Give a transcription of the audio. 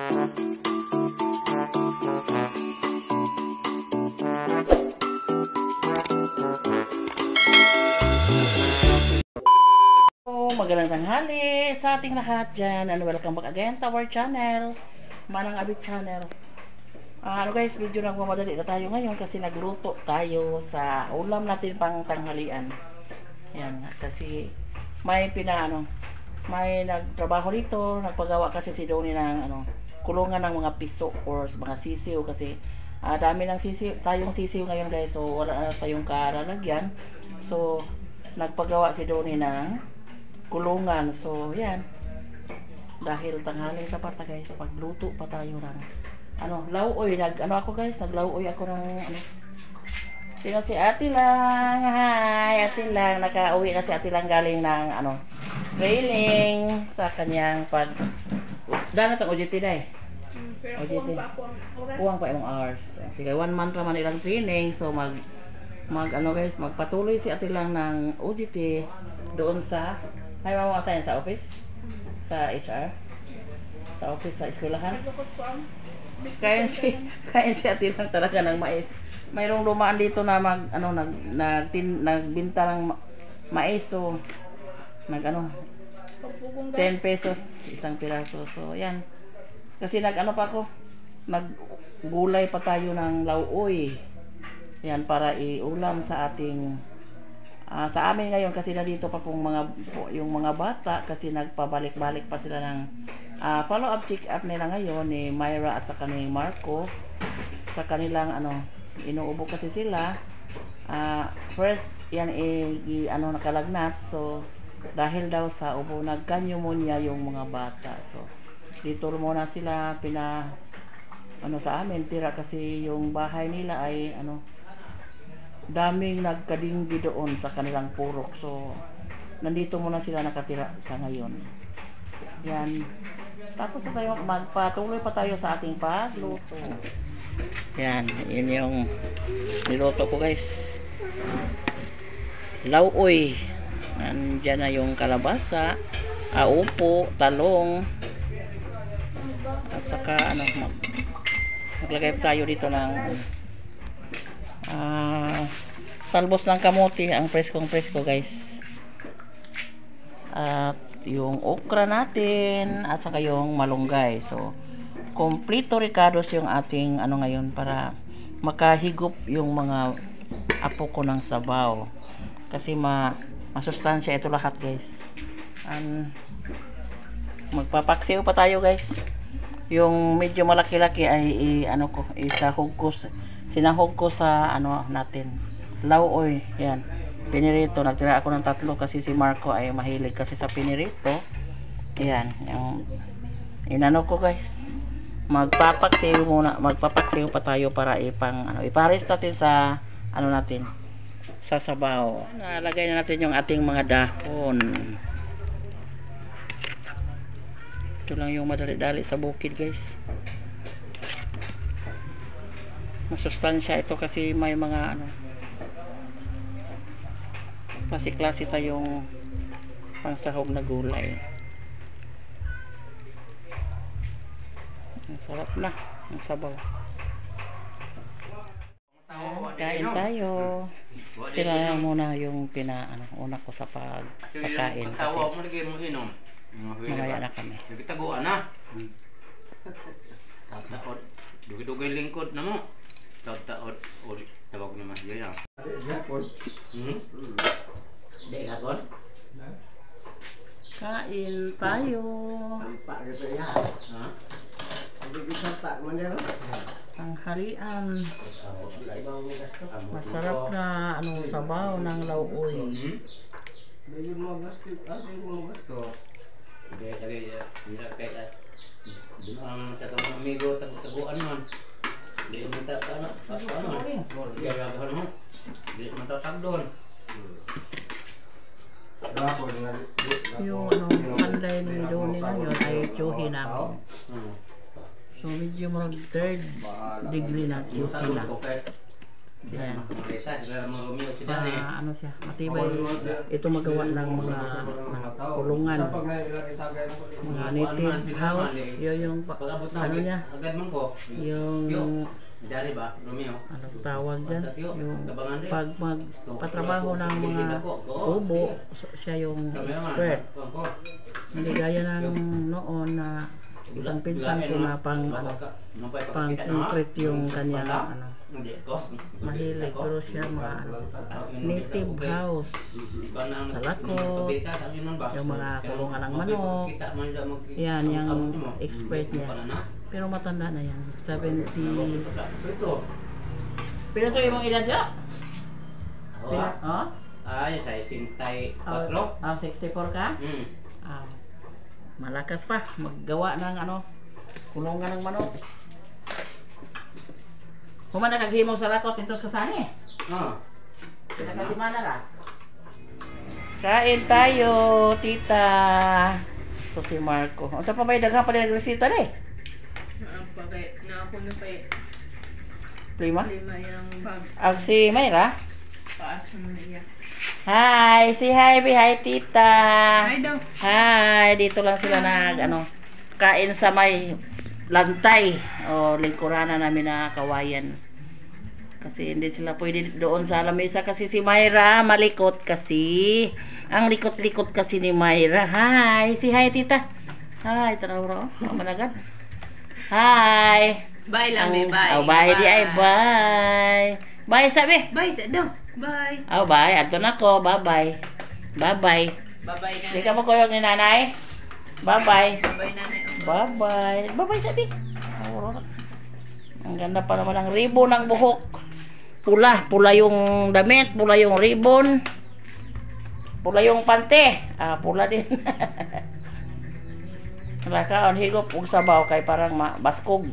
Magandang tanghali sa ating lahat dyan, and welcome back again to our channel, Manang Abit Channel. Guys, medyo nagmamadali na tayo ngayon kasi nagluto tayo sa ulam natin pang tanghalian. Yan, kasi may may nagtrabaho dito, nagpagawa kasi si Donnie ng kulungan ng mga piso or mga sisiw kasi dami ng tayong sisiw ngayon guys, so wala na tayong karalagyan. So nagpagawa si Donnie ng kulungan. So yan, dahil tanghaling tapat na guys, pagluto pa tayo ng lauoy. Naglauoy ako ng tingnan si Ate Lang. Hi Ate Lang, nakauwi na si Ate Lang galing ng training sa kanyang dana tong OJT na OJT kuwang pa imong hours. Sige, 1 month naman ilang training, so guys, magpatuloy si Ate Lang ng OJT doon sa assign sa office, sa HR, sa office, sa eskwelahan. Kaya si Ate Lang talaga ng mais. Mayroong lumaan dito na nagbinta ng mais, so 10 pesos isang piraso. So yan, kasi naggulay pa tayo ng lauoy yan para iulam sa ating sa amin ngayon, kasi nandito pa pong yung mga bata kasi nagpabalik-balik pa sila ng follow-up check-up nila ngayon ni Myra at saka ni Marco sa kanilang inuubo kasi sila. First yan nakalagnat, so dahil daw sa ubo nagka-pneumonia yung mga bata. So dito muna sila sa amin tira kasi yung bahay nila ay daming nagkadinggi doon sa kanilang purok. So nandito muna sila nakatira sa ngayon. Yan. Tapos magpatuloy pa tayo sa ating pagluto. Yan, yun yung niluto ko guys. Lauoy. Nandiyan na yung kalabasa, upo, talong, at saka maglagay tayo dito ng talbos ng kamote, ang preskong guys, at yung okra natin, at saka yung malunggay. So kompleto ricados yung ating ngayon para makahigop yung mga apo ko ng sabaw, kasi masustansya ito lahat guys. Magpapaksiw pa tayo guys. Yung medyo malaki-laki ay sinahog ko sa natin lauoy. Yan, pinirito. Nagtira ako ng 3 kasi si Marco ay mahilig kasi sa pinirito. Yan, yung ko guys. Magpapaksiw pa tayo para ipares natin sa natin sa sabaw. Nalagay na natin yung ating mga dahon. Ito lang yung madali-dali sa bukid guys. Masustansya ito kasi may mga klase-klase tayong pangsahog na gulay. Ang sarap na ang sabaw. Kain tayo. Sila lang muna yung una ko sa pagkain kasi mamaya na kami. Nagtaguan na. Taot. Dugay-dugay lingkod na mo. Taot. Tawag naman yan. Kain tayo. Tanghalian. Masarap na sabaw ng lauoy. Amigo taguan man. Di minta di matatagdon. Yung panday ni Donnie ngayon ay tsuhi namin. So medyo 3rd degree na tsuhi na. Di Ayan. makita sila mo Romeo si Dani. Ano siya, matibay. Ito magawa ng mga kulungan. Mga native house. Yun yung Pag-abot na ano niya, agad man ko. yung Dali ba Romeo? ano tawag dyan, yung pag magpatrabaho ng mga kubo, siya yung expert. Hindi gaya ng noon na isang pinsan ko na pang concrete yung kanya ano, mahilig, pero siya mga ano, native house, salako, yung mga kulungan ng manok, yan yung expert niya. Pero matanda na yan, 70. Pero ito yung ilan dyan? Oh? Ay, sa 64. 64 ka? Ah, malakas pa maggawa ng ano, kulungan ng manok. Kung na kaghimaw sa lakot, intos ka sani. Pinakasimana ra. Kain tayo, tita. Ito si Marco. Ang sa pa may daghang pa rin nagresita na Nakapuno pa Prima? yung bag. Ang si Mayra. Paas mo niya. Hi, si hi tita. Hi daw. Hi, dito lang sila kain sa may lantay o lingkuranan namin na kawayan. Kasi hindi sila pwede doon sa lamesa kasi si Mayra malikot kasi. Ang likot-likot kasi ni Mayra. Hi, si hi tita. Hi, tanaw managan. Hi. Bye lang, bye. Oh, bye di ay bye. Bye sabi. Bye sa daw. Bye. Oh, bye. Ato na ko. Bye-bye. Bye-bye. Bye-bye na. Di ka mo kuyog ni nanay? Bye-bye. Bye nanay. Bye-bye. Bye-bye sabi. Ang ganda pa naman ng ribbon ng buhok. Pula. Pula yung damit. Pula yung ribbon. Pula yung pante. Pula din. Nakaon higop ug sabaw kay parang baskog.